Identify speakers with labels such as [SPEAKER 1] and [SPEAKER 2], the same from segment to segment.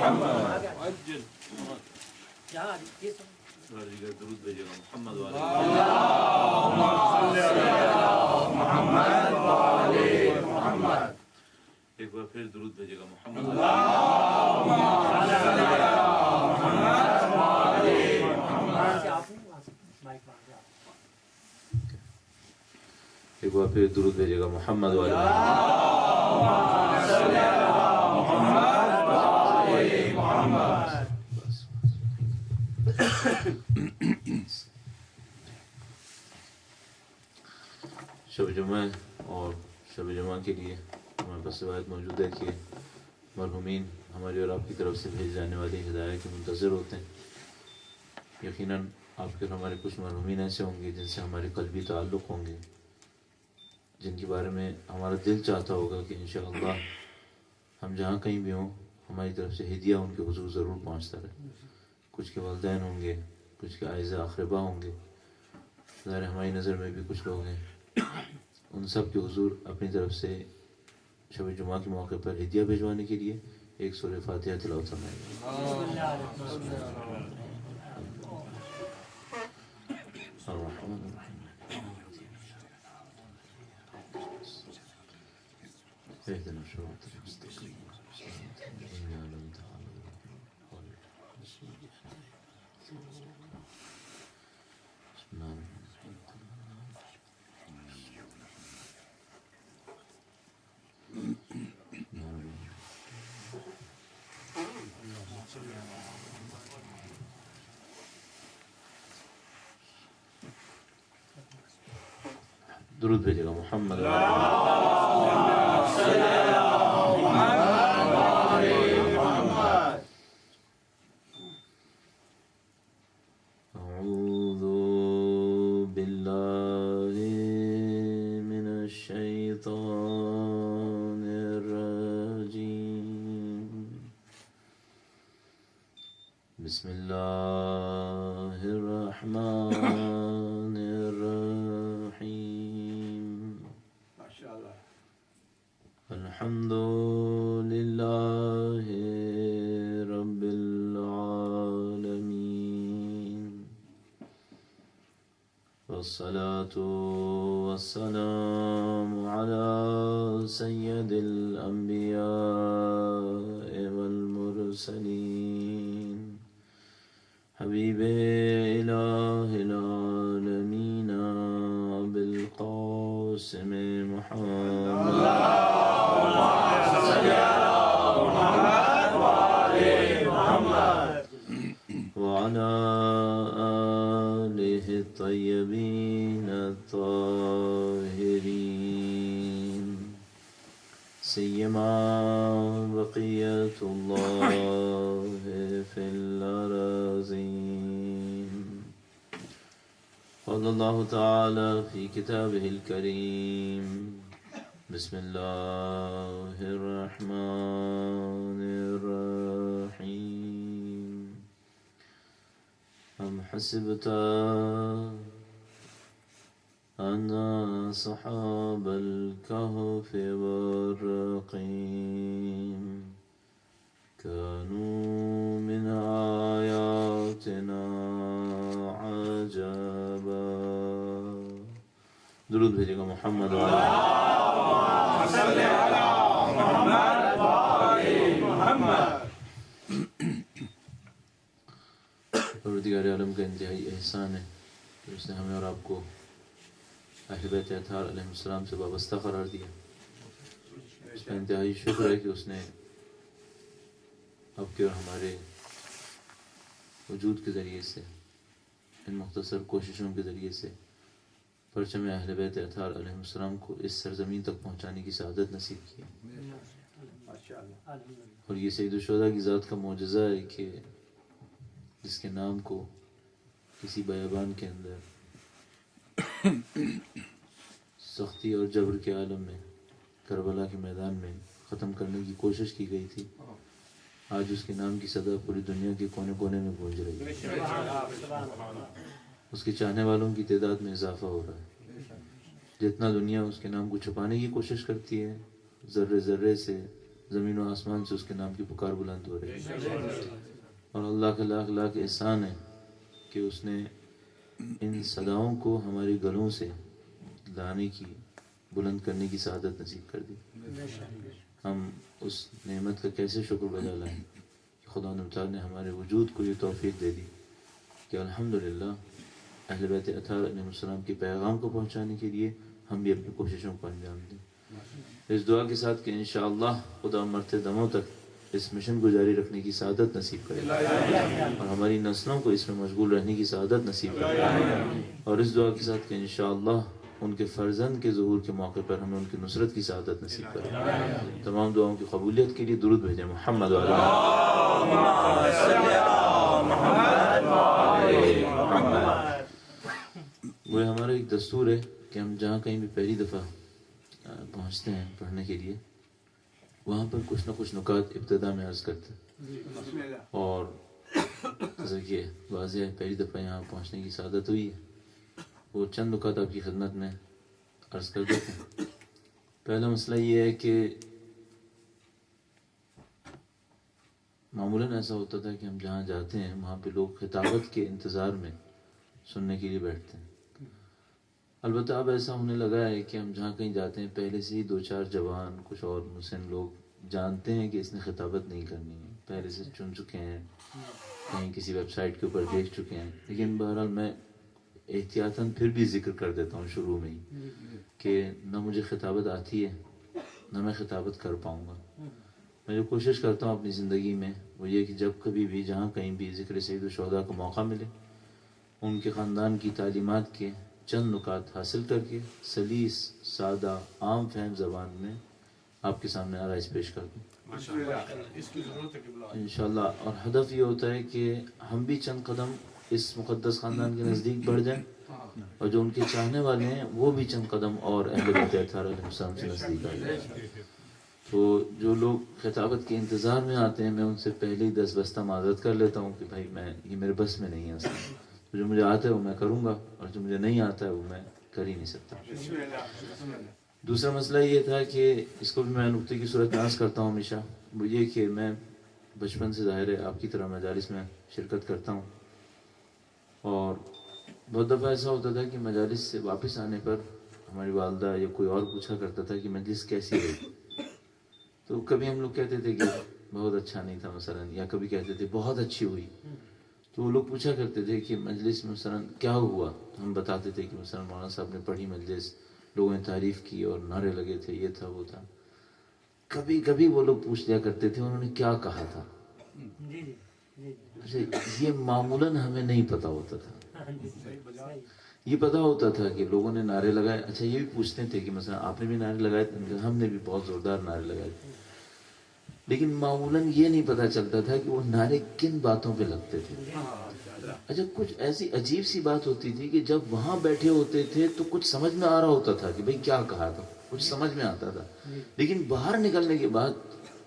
[SPEAKER 1] عجل درود بھیجے گا محمد والے محمد. ایک بار پھر درود بھیجے گا محمد ایک بار پھر درود بھیجے گا محمد والے شب جمعہ اور شب جمعہ کے لیے ہمارے پاس روایت موجود ہے کہ مرحومین ہماری اور آپ کی طرف سے بھیج جانے والی ہدایت کے منتظر ہوتے ہیں. یقیناً آپ کے اور ہمارے کچھ مرحومین ایسے ہوں گے جن سے ہمارے قلبی تعلق ہوں گے، جن کے بارے میں ہمارا دل چاہتا ہوگا کہ انشاءاللہ ہم جہاں کہیں بھی ہوں ہماری طرف سے ہدیہ ان کے حضور ضرور پہنچتا رہے. کچھ کے والدین ہوں گے، کچھ کے اعزاء اقربا ہوں گے، ظاہر ہماری نظر میں بھی کچھ لوگ ہیں. ان سب کے حضور اپنی طرف سے شب جمعہ کے موقع پر ہدیہ بھیجوانے کے لیے ایک سورہ فاتحہ تلاوت فرمائیں اهدنا الصراط المستقيم صراط الذين أنعمت عليهم غير المغضوب عليهم. بسم الله درود بھیجے گا محمد اعوذ باللہ من الشیطان الرجیم بسم اللہ الرحمن الرحیم. الحمد للہ رب العالمین والصلاة والسلام على سید الانبیاء والمرسلین حبیب الہ العالمین بالقاسم محمد وعلى آله الطيبين الطاهرين سيما بقية الله في الأراضين. قال الله تعالى في كتابه الكريم بسم الله الرحمن الرحيم. أم حسبت أن أصحاب الكهف والرقيم كانوا من آياتنا عجبا. درود بھیجے گا محمد پروردگار عالم کا انتہائی احسان ہے کہ اس نے ہمیں اور آپ کو اہل بیت اطہار علیہ السلام سے وابستہ قرار دیا. اس کا انتہائی شکر ہے کہ اس نے آپ کے اور ہمارے وجود کے ذریعے سے ان مختصر کوششوں کے ذریعے سے پرچم اہل بیت اطہار علیہ السلام کو اس سرزمین تک پہنچانے کی سعادت نصیب کی. اور یہ سید الشہداء کی ذات کا معجزہ ہے کہ جس کے نام کو کسی بیابان کے اندر سختی اور جبر کے عالم میں کربلا کے میدان میں ختم کرنے کی کوشش کی گئی تھی، آج اس کے نام کی صدا پوری دنیا کے کونے کونے میں گونج رہی ہے. اس کے چاہنے والوں کی تعداد میں اضافہ ہو رہا ہے. جتنا دنیا اس کے نام کو چھپانے کی کوشش کرتی ہے، ذرے ذرے سے زمین و آسمان سے اس کے نام کی پکار بلند ہو رہی ہے، اور اللہ کا لاکھ لاکھ احسان ہے کہ اس نے ان صداؤں کو ہمارے گلوں سے لانے کی، بلند کرنے کی سعادت نصیب کر دی۔ ہم اس نعمت کا کیسے شکر بجا لائیں کہ خدا تعالیٰ نے ہمارے وجود کو یہ توفیق دے دی کہ الحمدللہ اہل بیت اطہار علیہ السلام کے پیغام کو پہنچانے کے لیے ہم بھی اپنی کوششوں کو انجام دیں، اس دعا کے ساتھ کہ انشاءاللہ خدا مرتے دموں تک اس مشن کو جاری رکھنے کی سعادت نصیب کرے اور ہماری نسلوں کو اس میں مشغول رہنے کی سعادت نصیب کرے، اور اس دعا کے ساتھ کہ انشاءاللہ ان کے فرزند کے ظہور کے موقع پر ہمیں ان کی نصرت کی سعادت نصیب کرے۔ تمام دعاؤں کی قبولیت کے لیے درود بھیجیں محمد و وہ ہمارا ایک دستور ہے کہ ہم جہاں کہیں بھی پہلی دفعہ پہنچتے ہیں پڑھنے کے لیے، وہاں پر کچھ نہ کچھ نکات ابتدا میں عرض کرتے ہیں، اور جیسا کہ واضح ہے پہلی دفعہ یہاں پہنچنے کی سعادت ہوئی ہے، وہ چند نکات آپ کی خدمت میں عرض کر دیتے ہیں۔ پہلا مسئلہ یہ ہے کہ معمولاً ایسا ہوتا تھا کہ ہم جہاں جاتے ہیں وہاں پہ لوگ خطابت کے انتظار میں سننے کے لیے بیٹھتے ہیں۔ البتہ اب ایسا ہونے لگا ہے کہ ہم جہاں کہیں جاتے ہیں پہلے سے ہی دو چار جوان کچھ اور مسن لوگ جانتے ہیں کہ اس نے خطابت نہیں کرنی ہے، پہلے سے چن چکے ہیں، کہیں کسی ویب سائٹ کے اوپر دیکھ چکے ہیں، لیکن بہرحال میں احتیاطاً پھر بھی ذکر کر دیتا ہوں شروع میں ہی کہ نہ مجھے خطابت آتی ہے نہ میں خطابت کر پاؤں گا۔ میں جو کوشش کرتا ہوں اپنی زندگی میں وہ یہ کہ جب کبھی بھی جہاں کہیں بھی ذکر سید الشہداء کا موقع ملے، ان کے خاندان کی تعلیمات کے چند نکات حاصل کر کے سلیس سادہ عام فہم زبان میں آپ کے سامنے آرائز پیش کر دوں انشاءاللہ، اور ہدف یہ ہوتا ہے کہ ہم بھی چند قدم اس مقدس خاندان کے نزدیک بڑھ جائیں، اور جو ان کے چاہنے والے ہیں وہ بھی چند قدم اور اہل بیت اطہار علیہ السلام سے نزدیک آ جائیں۔ تو جو لوگ خطابت کے انتظار میں آتے ہیں میں ان سے پہلے ہی 10 بستہ معذرت کر لیتا ہوں کہ بھائی یہ میرے بس میں نہیں ہے اصلا، جو مجھے آتا ہے وہ میں کروں گا، اور جو مجھے نہیں آتا ہے وہ میں کر ہی نہیں سکتا۔ دوسرا مسئلہ یہ تھا کہ اس کو بھی میں نقطے کی صورت میں عرض کرتا ہوں ہمیشہ، وہ یہ کہ میں بچپن سے ظاہر ہے آپ کی طرح مجالس میں شرکت کرتا ہوں، اور بہت دفعہ ایسا ہوتا تھا کہ مجالس سے واپس آنے پر ہماری والدہ یا کوئی اور پوچھا کرتا تھا کہ مجلس کیسی رہی، تو کبھی ہم لوگ کہتے تھے کہ بہت اچھا نہیں تھا مثلا، یا کبھی کہتے تھے بہت اچھی ہوئی، تو وہ لوگ پوچھا کرتے تھے کہ مجلس میں مثلا کیا ہوا، ہم بتاتے تھے کہ مثلا مولانا صاحب نے پڑھی مجلس، لوگوں نے تعریف کی اور نعرے لگے تھے، یہ تھا وہ تھا۔ کبھی کبھی وہ لوگ پوچھ لیا کرتے تھے انہوں نے کیا کہا تھا، یہ معمولاً ہمیں نہیں پتا ہوتا تھا، یہ پتا ہوتا تھا کہ لوگوں نے نعرے لگائے، اچھا یہ بھی پوچھتے تھے کہ مثلا آپ نے بھی نعرے لگائے تھے، ہم نے بھی بہت زوردار نعرے لگائے تھے، لیکن معمولاً یہ نہیں پتا چلتا تھا کہ وہ نعرے کن باتوں پہ لگتے تھے۔ اچھا کچھ ایسی عجیب سی بات ہوتی تھی کہ جب وہاں بیٹھے ہوتے تھے تو کچھ سمجھ میں آ رہا ہوتا تھا کہ بھئی کیا کہا تھا، کچھ سمجھ میں آتا تھا، لیکن باہر نکلنے کے بعد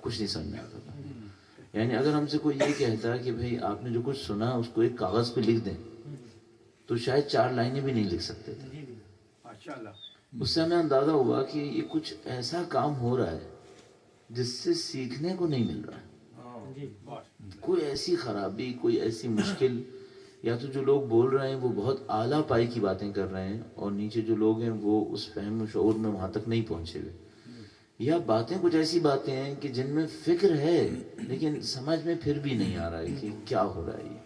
[SPEAKER 1] کچھ نہیں سمجھ میں آتا تھا۔ یعنی اگر ہم سے کوئی یہ کہتا کہ بھئی آپ نے جو کچھ سنا اس کو ایک کاغذ پہ لکھ دیں، تو شاید 4 لائنیں بھی نہیں لکھ سکتے تھے۔ اس سے ہمیں اندازہ ہوا کہ یہ کچھ ایسا کام ہو رہا ہے جس سے سیکھنے کو نہیں مل رہا ہے، کوئی ایسی خرابی، کوئی ایسی مشکل، یا تو جو لوگ بول رہے ہیں وہ بہت اعلیٰ پائی کی باتیں کر رہے ہیں اور نیچے جو لوگ ہیں وہ اس فہم و شعور میں وہاں تک نہیں پہنچے ہوئے، یا باتیں کچھ ایسی باتیں ہیں کہ جن میں فکر ہے لیکن سمجھ میں پھر بھی نہیں آ رہا ہے کہ کیا ہو رہا ہے یہ۔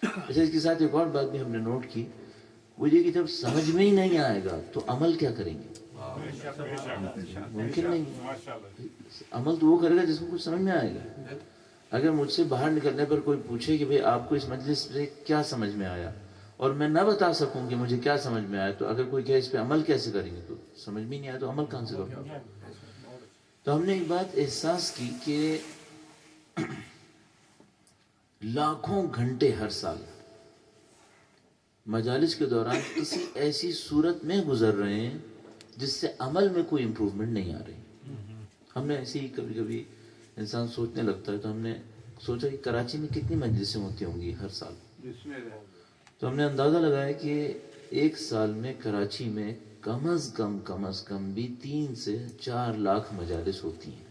[SPEAKER 1] اچھا اس کے ساتھ ایک اور بات بھی ہم نے نوٹ کی، وہ یہ کہ جب سمجھ میں ہی نہیں آئے گا تو عمل کیا کریں گے؟ ممکن نہیں، عمل تو وہ کرے گا جس کو کچھ سمجھ میں آئے گا۔ اگر مجھ سے باہر نکلنے پر کوئی پوچھے کہ بھئی آپ کو اس مجلس سے کیا سمجھ میں آیا، اور میں نہ بتا سکوں کہ مجھے کیا سمجھ میں آیا، تو اگر کوئی کہے اس پہ عمل کیسے کریں گے، تو سمجھ میں نہیں آیا تو عمل کہاں سے کروں؟ تو ہم نے ایک بات احساس کی کہ لاکھوں گھنٹے ہر سال مجالس کے دوران کسی ایسی صورت میں گزر رہے ہیں جس سے عمل میں کوئی امپروومنٹ نہیں آ رہی۔ ہم نے ایسے ہی کبھی کبھی انسان سوچنے لگتا ہے، تو ہم نے سوچا کہ کراچی میں کتنی مجلسیں ہوتی ہوں گی ہر سال، تو ہم نے اندازہ لگایا کہ ایک سال میں کراچی میں کم از کم بھی 3 سے 4 لاکھ مجالس ہوتی ہیں۔